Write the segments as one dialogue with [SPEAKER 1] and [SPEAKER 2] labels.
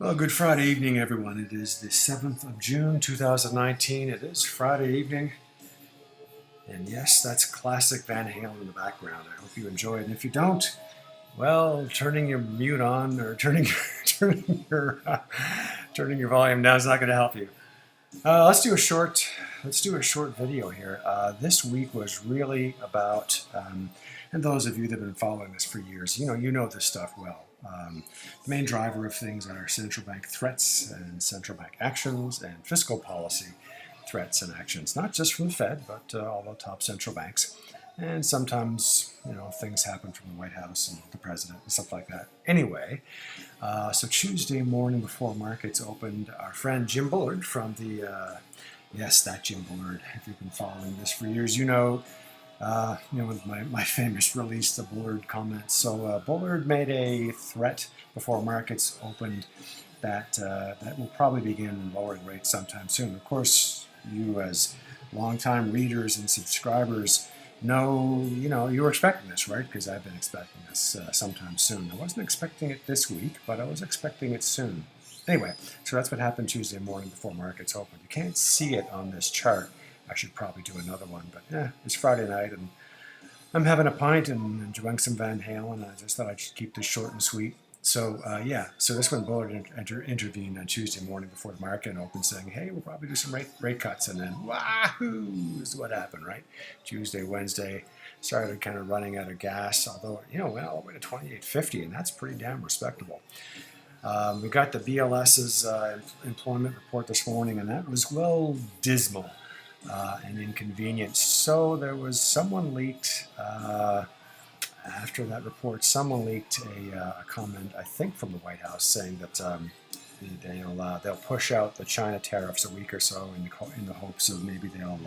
[SPEAKER 1] Well, good Friday evening, everyone. It is the 7th of June, 2019. It is Friday evening. And yes, that's classic Van Halen in the background. I hope you enjoy it. And if you don't, well, turning your mute on or turning your turning your volume down is not going to help you. Let's do a short video here. This week was really about, and those of you that have been following this for years, you know this stuff well. The main driver of things are central bank threats and central bank actions and fiscal policy threats and actions, not just from the Fed, but all the top central banks. And sometimes, things happen from the White House and the president and stuff like that. Anyway, so Tuesday morning before markets opened, our friend Jim Bullard from the, yes, that Jim Bullard, if you've been following this for years, with my famous release, the Bullard comments. So Bullard made a threat before markets opened that will probably begin lowering rates sometime soon. Of course, you as longtime readers and subscribers know, you were expecting this, right? Because I've been expecting this sometime soon. I wasn't expecting it this week, but I was expecting it soon. Anyway, so that's what happened Tuesday morning before markets opened. You can't see it on this chart. I should probably do another one, but it's Friday night and I'm having a pint and enjoying some Van Halen. I just thought I should keep this short and sweet. So so this one Bullard intervened on Tuesday morning before the market opened, saying, "Hey, we'll probably do some rate cuts," and then wahoo is what happened, right? Tuesday, Wednesday started kind of running out of gas, although went all the way to 28.50, and that's pretty damn respectable. We got the BLS's employment report this morning, and that was dismal. And inconvenient. So there was someone leaked after that report. Someone leaked a comment, I think, from the White House, saying that they'll push out the China tariffs a week or so in the hopes of maybe they'll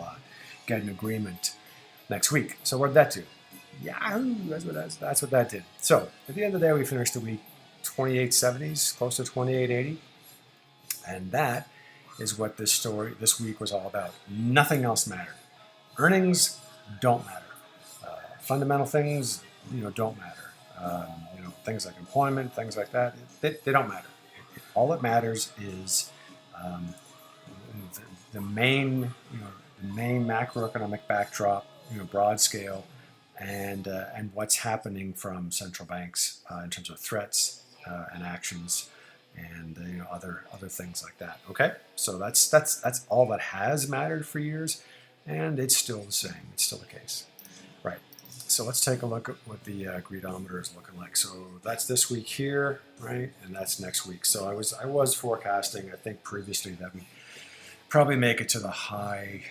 [SPEAKER 1] get an agreement next week. So what did that do? Yahoo! That's what that did. So at the end of the day, we finished the week 28.70s, close to 28.80, and that is what this week was all about. Nothing else mattered. Earnings don't matter. Fundamental things, don't matter. Things like employment, things like that, they don't matter. All that matters is the main macroeconomic backdrop, broad scale, and what's happening from central banks in terms of threats and actions. And other things like that. Okay, so that's all that has mattered for years, and it's still the same. It's still the case, right? So let's take a look at what the greedometer is looking like. So that's this week here, right, and that's next week. So I was forecasting, I think previously, that we probably make it to the high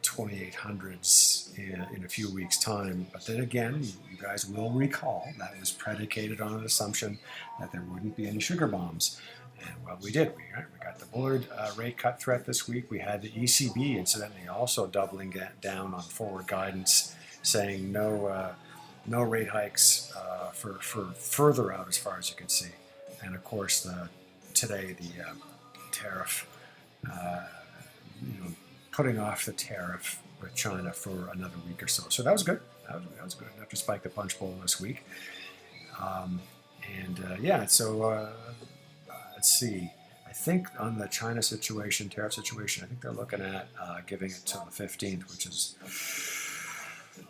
[SPEAKER 1] 2800s in a few weeks' time. But then again, you guys will recall that was predicated on an assumption that there wouldn't be any sugar bombs. And well, we did. We got the Bullard rate cut threat this week. We had the ECB, incidentally, also doubling down on forward guidance, saying no rate hikes for further out as far as you can see. And of course, today the tariff, putting off the tariff with China for another week or so. So that was good. That was good enough to spike the punch bowl this week. So let's see. I think on the China situation, tariff situation, I think they're looking at giving it till the 15th, which is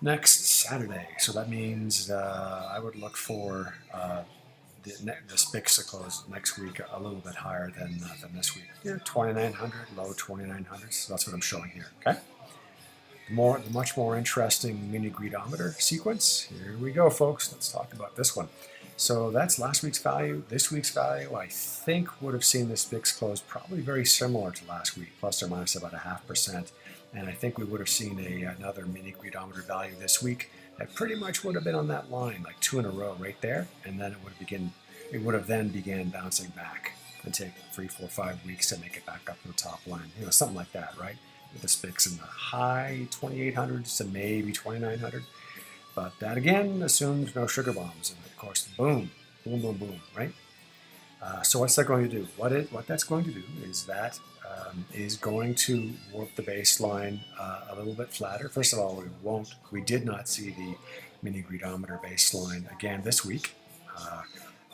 [SPEAKER 1] next Saturday. So that means I would look for the SPIX to close next week a little bit higher than this week. 2,900, low 2,900s. So that's what I'm showing here. Okay. The much more interesting mini greedometer sequence. Here we go, folks. Let's talk about this one. So that's last week's value. This week's value, I think, would have seen the SPIX close probably very similar to last week, plus or minus about 0.5%. And I think we would have seen another mini greedometer value this week that pretty much would have been on that line, like 2 in a row right there, and then it would have then began bouncing back and take 3, 4, 5 weeks to make it back up to the top line, something like that, right? With the SPIX in the high 2,800s to maybe 2,900, but that again assumes no sugar bombs, and of course, boom, boom, boom, boom, right? So what's that going to do? What that's going to do is that is going to warp the baseline a little bit flatter. First of all, we did not see the mini greedometer baseline again this week,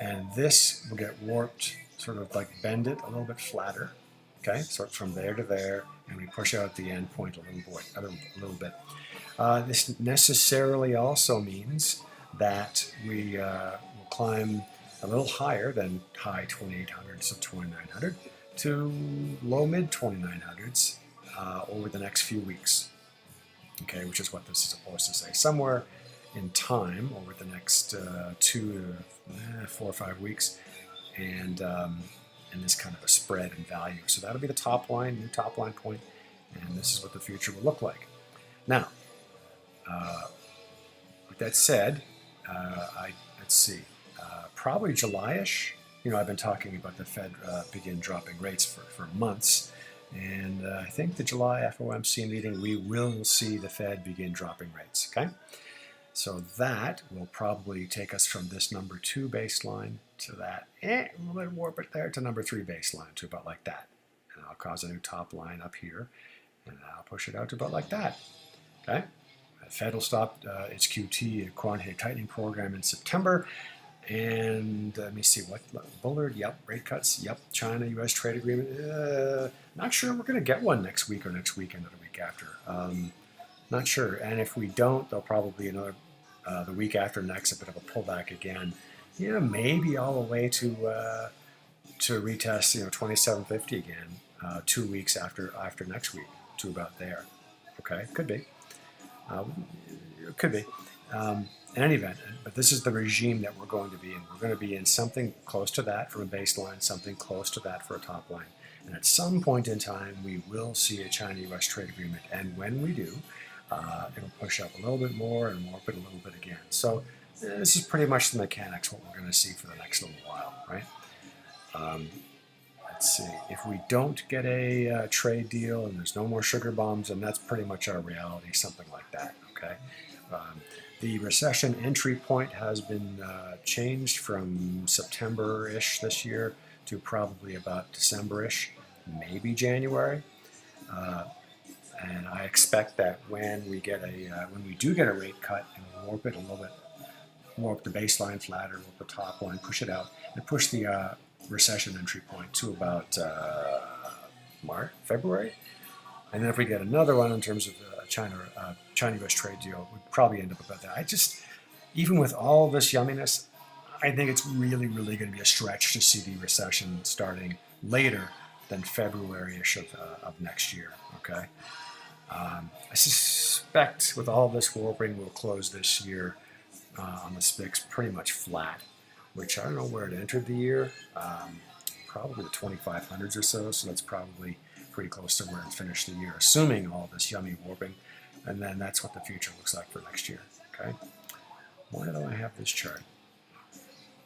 [SPEAKER 1] and this will get warped sort of like bend it a little bit flatter. Okay, so from there to there, and we push out the end point a little bit. This necessarily also means that we will climb a little higher than high 2800s to 2900 to low mid 2900s over the next few weeks. Okay, which is what this is supposed to say. Somewhere in time over the next 2 to 4 or 5 weeks, and this kind of a spread in value. So that'll be the top line, new top line point, and this is what the future will look like. Now, with that said, let's see, probably July-ish. You know, I've been talking about the Fed begin dropping rates for months, and I think the July FOMC meeting, we will see the Fed begin dropping rates, okay? So that will probably take us from this number 2 baseline to that, a little bit warp it there, to number 3 baseline, to about like that. And I'll cause a new top line up here, and I'll push it out to about like that, okay? The Fed will stop its QT, quantitative tightening program, in September. And let me see, what, Bullard, yep, rate cuts, yep, China-US trade agreement, not sure we're going to get one next week or next weekend or the week after. Not sure, and if we don't, there'll probably be another, the week after next, a bit of a pullback again. You know, maybe all the way to retest, 2750 again, 2 weeks after next week, to about there. Okay, could be. Could be. In any event, but this is the regime that we're going to be in. We're going to be in something close to that from a baseline, something close to that for a top line. And at some point in time, we will see a China-US trade agreement. And when we do, it'll push up a little bit more and warp it a little bit again. So this is pretty much the mechanics, what we're going to see for the next little while, right? Let's see. If we don't get a trade deal and there's no more sugar bombs, and that's pretty much our reality, something like that, okay? The recession entry point has been changed from September-ish this year to probably about December-ish, maybe January. And I expect that when we do get a rate cut and warp it a little bit, warp the baseline flatter, warp the top line, push it out, and push the recession entry point to about February. And then if we get another one in terms of China-US trade deal, we'd probably end up about that. Even with all this yumminess, I think it's really, really going to be a stretch to see the recession starting later than February-ish of next year, okay? I suspect with all this warping, we'll close this year on the SPIX pretty much flat, which I don't know where it entered the year, probably the 2500s or so that's probably pretty close to where it finished the year, assuming all this yummy warping, and then that's what the future looks like for next year, okay? Why do I have this chart?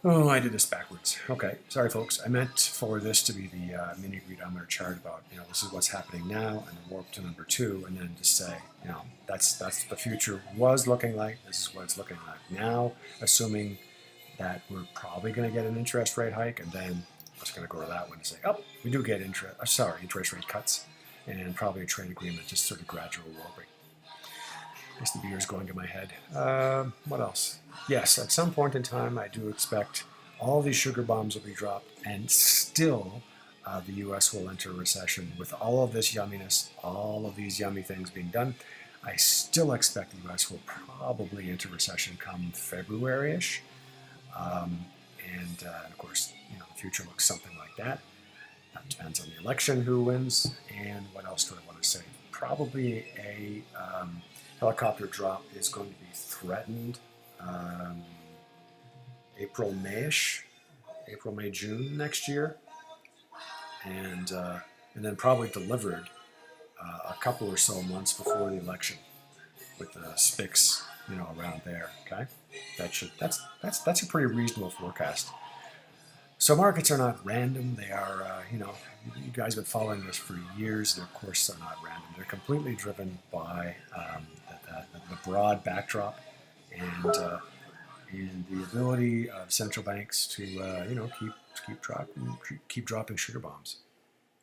[SPEAKER 1] Oh, I did this backwards. Okay, sorry folks. I meant for this to be the mini greedometer chart about, this is what's happening now, and then warp to number 2, and then just say, that's what the future was looking like, this is what it's looking like now, assuming that we're probably going to get an interest rate hike, and then I was going to go to that one and say, oh, we do get interest rate cuts, and probably a trade agreement, just sort of gradual warping. I guess the beer's going in my head. What else? Yes, at some point in time, I do expect all these sugar bombs will be dropped, and still the U.S. will enter recession. With all of this yumminess, all of these yummy things being done, I still expect the U.S. will probably enter recession come February-ish. And of course, the future looks something like that. That depends on the election, who wins, and what else do I want to say? Probably a helicopter drop is going to be threatened April, May, June next year, and then probably delivered a couple or so months before the election, with the SPIX, around there. Okay, that's a pretty reasonable forecast. So markets are not random. They are, you guys have been following this for years. They, of course, are not random. They're completely driven by the broad backdrop and the ability of central banks to, keep dropping sugar bombs.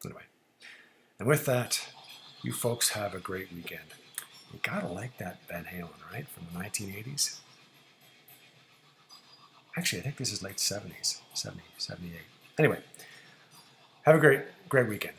[SPEAKER 1] Anyway, and with that, you folks have a great weekend. You gotta like that Van Halen, right, from the 1980s. Actually, I think this is late 70s, 70, 78. Anyway, Have a great weekend.